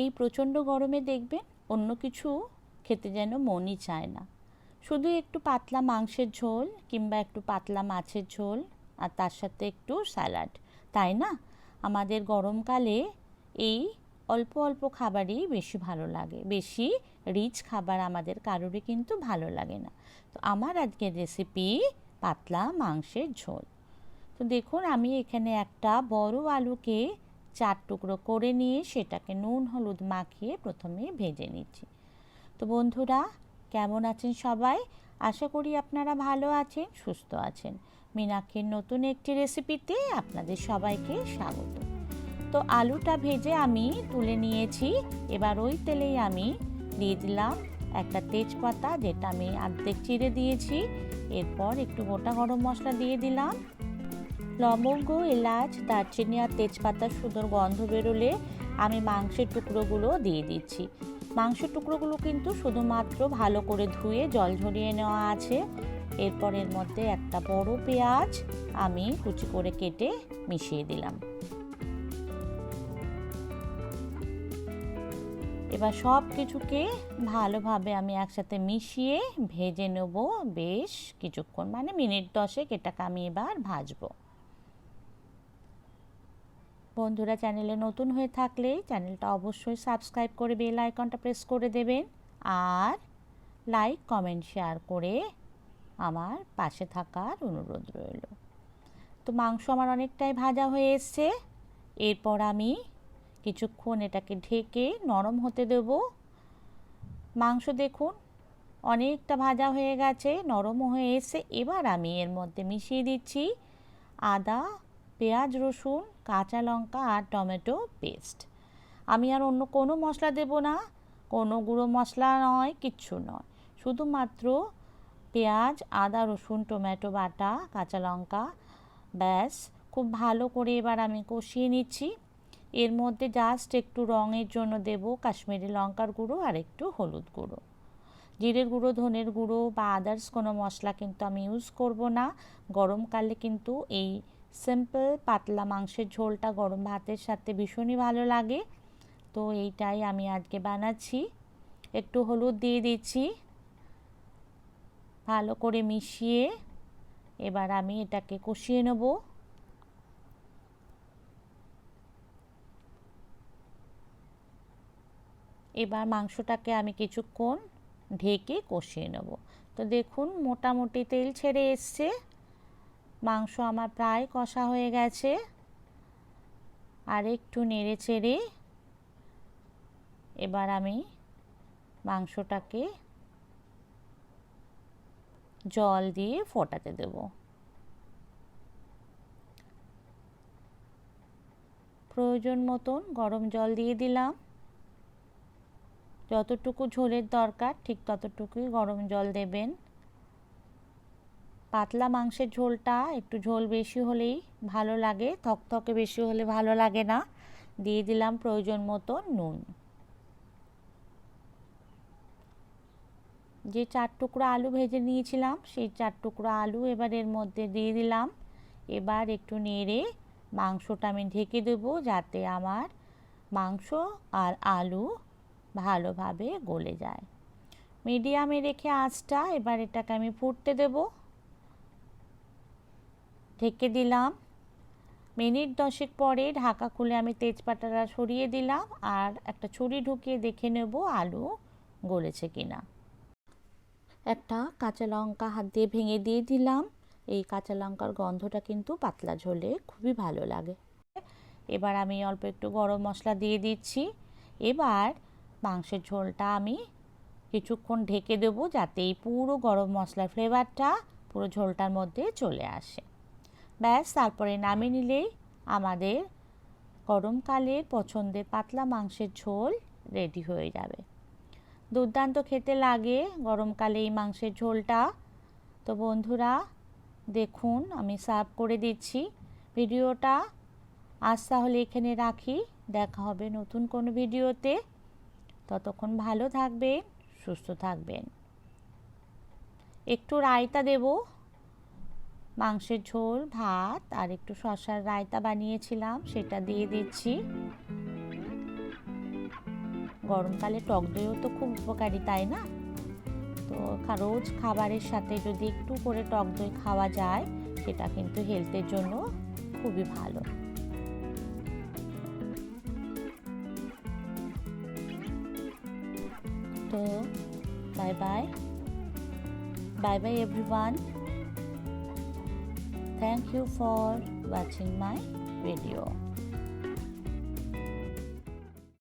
এই প্রচণ্ড গরমে দেখবেন অন্য কিছু খেতে যেন মনই চায় না, শুধু একটু পাতলা মাংসের ঝোল কিংবা একটু পাতলা মাছের ঝোল আর তার সাথে একটু স্যালাড, তাই না? আমাদের গরমকালে এই অল্প অল্প খাবারই বেশি ভালো লাগে, বেশি রিচ খাবার আমাদের কারোরই কিন্তু ভালো লাগে না। তো আমার আজকের রেসিপি পাতলা মাংসের ঝোল। তো দেখুন আমি এখানে একটা বড় আলুকে 4 টুকরো করে নিয়ে সেটাকে নুন হলুদ মাখিয়ে প্রথমে ভেজে নিচ্ছি। তো বন্ধুরা, কেমন আছেন সবাই? আশা করি আপনারা ভালো আছেন, সুস্থ আছেন। মীনাক্ষীর নতুন একটি রেসিপিতে আপনাদের সবাইকে স্বাগত। তো আলুটা ভেজে আমি তুলে নিয়েছি। এবার ওই তেলেই আমি দিয়ে দিলাম একটা তেজপাতা, যেটা আমি অর্ধেক চিড়ে দিয়েছি। এরপর একটু গোটা গরম মশলা দিয়ে দিলাম। লবঙ্গ, এলাচ, দারচিনি আর তেজপাতার সুন্দর গন্ধ বেরোলে আমি মাংসের টুকরোগুলো দিয়ে দিচ্ছি। মাংসের টুকরোগুলো কিন্তু শুধুমাত্র ভালো করে ধুয়ে জল ঝরিয়ে নেওয়া আছে। এরপর এর মধ্যে একটা বড় পেঁয়াজ আমি কুচি করে কেটে মিশিয়ে দিলাম। এবার সব কিছুকে ভালোভাবে আমি একসাথে মিশিয়ে ভেজে নেব বেশ কিছুক্ষণ, মানে মিনিট 10 এটাকে আমি এবার ভাজবো। বন্ধুরা, চ্যানেলে নতুন হয়ে থাকলে চ্যানেলটা অবশ্যই সাবস্ক্রাইব করে বেল আইকনটা প্রেস করে দেবেন, আর লাইক কমেন্ট শেয়ার করে আমার পাশে থাকার অনুরোধ রইল। তো মাংস আমার অনেকটাই ভাজা হয়ে এসছে। এরপর আমি কিছুক্ষণ এটাকে ঢেকে নরম হতে দেব। মাংস দেখুন অনেকটা ভাজা হয়ে গেছে, নরমও হয়ে এসছে। এবার আমি এর মধ্যে মিশিয়ে দিচ্ছি আদা, পেঁয়াজ, রসুন, কাঁচা লঙ্কা আর টমেটো পেস্ট। আমি আর অন্য কোনো মশলা দেব না, কোনো গুঁড়ো মশলা নয়, কিচ্ছু নয়। শুধুমাত্র পেঁয়াজ, আদা, রসুন, টমেটো বাটা, কাঁচা লঙ্কা, ব্যাস। খুব ভালো করে এবার আমি কষিয়ে নিচ্ছি। এর মধ্যে জাস্ট একটু রঙের জন্য দেব কাশ্মীরি লঙ্কার গুঁড়ো আর একটু হলুদ গুঁড়ো। জিরের গুঁড়ো, ধনের গুঁড়ো বা আদার্স কোনো মশলা কিন্তু আমি ইউজ করব না। গরমকালে কিন্তু এই সিম্পল পাতলা মাংসের ঝোলটা গরম ভাতের সাথে ভীষণই ভালো লাগে। তো এইটাই আমি আজকে বানাচ্ছি। একটু হলুদ দিয়ে দিচ্ছি, ভালো করে মিশিয়ে এবার আমি এটাকে কষিয়ে নেব। এবার মাংসটাকে আমি কিছুক্ষণ ঢেকে কষিয়ে নেব। তো দেখুন মোটামুটি তেল ছেড়ে এসছে, মাংস আমার প্রায় কষা হয়ে গেছে। আর একটু নেড়ে চেড়ে এবার আমি মাংসটাকে জল দিয়ে ফোটাতে দেব। প্রয়োজন মতন গরম জল দিয়ে দিলাম। যতটুকু ঝোলের দরকার ঠিক ততটুকুই গরম জল দেবেন। পাতলা মাংসের ঝোলটা একটু ঝোল বেশি হলেই ভালো লাগে, থকথকে বেশি হলে ভালো লাগে না। দিয়ে দিলাম প্রয়োজন মতো নুন। যে 4 টুকরো আলু ভেজে নিয়েছিলাম সেই 4 টুকরো আলু এবার এর মধ্যে দিয়ে দিলাম। এবার একটু নেড়ে মাংসটা আমি ঢেকে দেবো, যাতে আমার মাংস আর আলু ভালোভাবে গলে যায়। মিডিয়ামে রেখে আঁচটা এবার এটাকে আমি ফুটতে দেব। ঢেকে দিলাম। মিনিট 10 পরে ঢাকা খুলে আমি তেজপাতাটা সরিয়ে দিলাম আর একটা ছুরি ঢুকিয়ে দেখে নেব আলু গলেছে কিনা। একটা কাঁচা লঙ্কা হাত দিয়ে ভেঙে দিয়ে দিলাম। এই কাঁচা লঙ্কার গন্ধটা কিন্তু পাতলা ঝোলে খুবই ভালো লাগে। এবার আমি অল্প একটু গরম মশলা দিয়ে দিচ্ছি। এবার মাংসের ঝোলটা আমি কিছুক্ষণ ঢেকে দেবো, যাতে এই পুরো গরম মশলার ফ্লেভারটা পুরো ঝোলটার মধ্যে চলে আসে। ব্যাস, তারপরে নামিয়ে নিলেই আমাদের গরমকালের পছন্দের পাতলা মাংসের ঝোল রেডি হয়ে যাবে। দুর্দান্ত খেতে লাগে গরমকালে এই মাংসের ঝোলটা। তো বন্ধুরা দেখুন আমি সার্ভ করে দিচ্ছি। ভিডিওটা আজ তাহলে এখানে রাখি, দেখা হবে নতুন কোনো ভিডিওতে। ততক্ষণ ভালো থাকবেন, সুস্থ থাকবেন। একটু রায়তা দেব, মাংসের ঝোল, ভাত আর একটু শসার রায়তা বানিয়েছিলাম সেটা দিয়ে দিচ্ছি। গরমকালে টক দইও তো খুব উপকারী, তাই না? তো রোজ খাবারের সাথে যদি একটু করে টক দই খাওয়া যায়, সেটা কিন্তু হেলথের জন্য খুবই ভালো। তো bye bye, bye bye everyone. Thank you for watching my video.